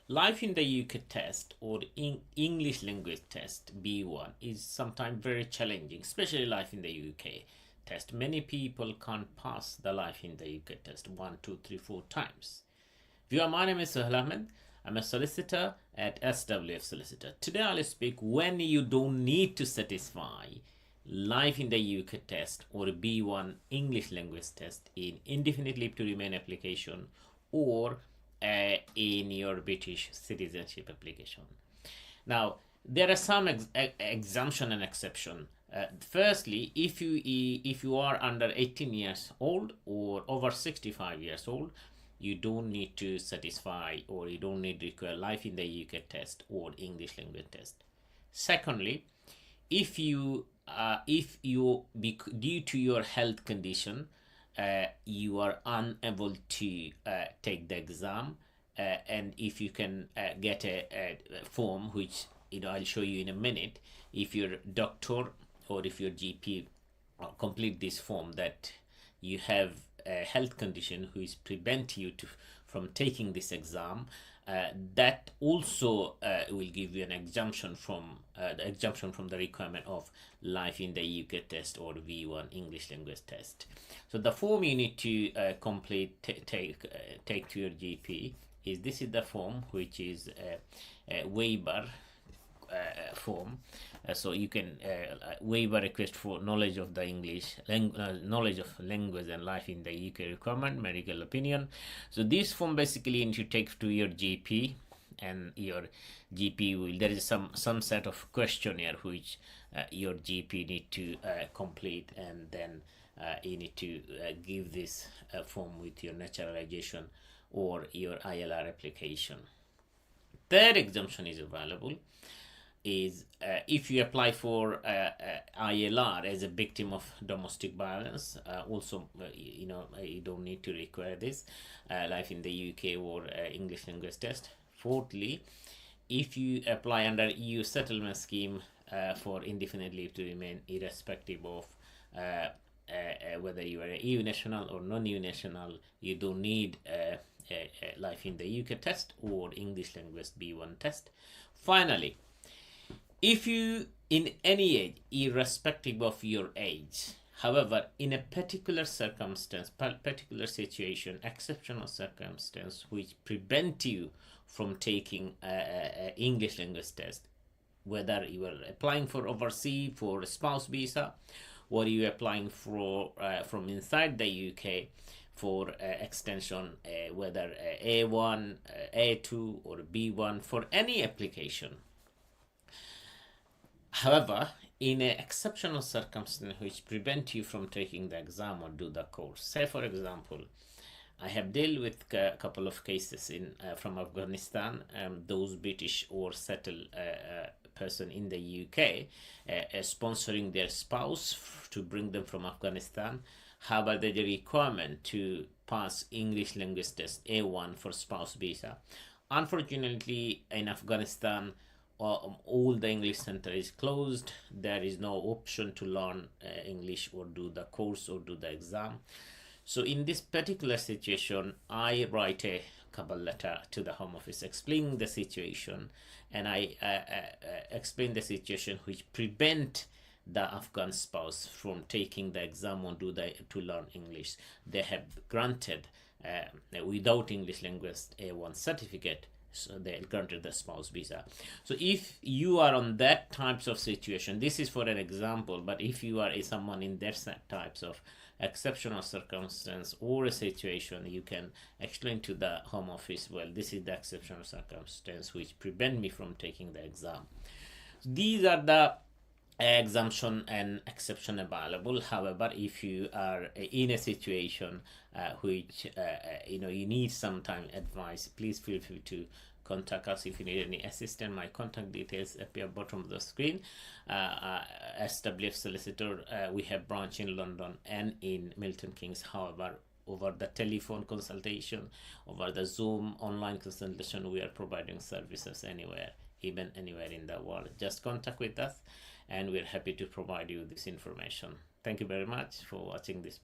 Life in the UK test or English language test B1 is sometimes very challenging, especially life in the UK test. Many people can't pass the life in the UK test one, two, three, 4 times. Viewer, my name is Sahel Ahmed. I'm a solicitor at SWF Solicitor. Today I'll speak when you don't need to satisfy life in the UK test or B1 English language test in indefinite leave to remain application or in your British citizenship application. Now, there are some exemption and exception. Firstly, if you are under 18 years old or over 65 years old, you don't need to satisfy or you don't need to require life in the UK test or English language test. Secondly, if you due to your health condition you are unable to take the exam, and if you can get a form which I'll show you in a minute, if your doctor or if your GP complete this form that you have a health condition which prevent you from taking this exam, that also will give you an exemption from the requirement of life in the UK test or V1 English language test. So the form you need to complete, take to your GP is the form, which is a waiver form. So you can waiver request for knowledge of the knowledge of language and life in the UK requirement, medical opinion. So this form basically you need to take to your GP, and your GP will, there is some set of questionnaire which your GP need to complete, and then you need to give this form with your naturalization or your ILR application. Third exemption is available is if you apply for ILR as a victim of domestic violence. Also, you don't need to require this life in the UK or English language test. Fourthly, if you apply under EU settlement scheme for indefinite leave to remain, irrespective of whether you are a EU national or non-EU national, you don't need life in the UK test or English language B1 test. Finally, if you in any age, irrespective of your age, however, in a particular circumstance, particular situation, exceptional circumstance which prevent you from taking English language test, whether you are applying for overseas for a spouse visa, or you are applying for from inside the UK for extension, whether A1, A2, or B1, for any application. However, in an exceptional circumstance which prevent you from taking the exam or do the course, say for example, I have dealt with a couple of cases from Afghanistan, those British or settled person in the UK sponsoring their spouse to bring them from Afghanistan. However, there is a requirement to pass English language test A1 for spouse visa. Unfortunately, in Afghanistan, all the English center is closed. There is no option to learn English or do the course or do the exam. So in this particular situation, I write a cover letter to the Home Office explaining the situation, and I explain the situation which prevent the Afghan spouse from taking the exam or to learn English. They have granted without English language A1 certificate, so they granted the spouse visa. So if you are on that types of situation, this is for an example, but if you are someone in that types of exceptional circumstance or a situation, you can explain to the Home Office, well, this is the exceptional circumstance which prevent me from taking the exam. These are the exemption and exception available. However, if you are in a situation which you need some time advice, please feel free to contact us. If you need any assistance, my contact details appear bottom of the screen. SWF Solicitor, we have branch in London and in Milton Keynes. However, over the telephone consultation, over the Zoom online consultation, we are providing services anywhere, even anywhere in the world. Just contact with us and we're happy to provide you this information. Thank you very much for watching this.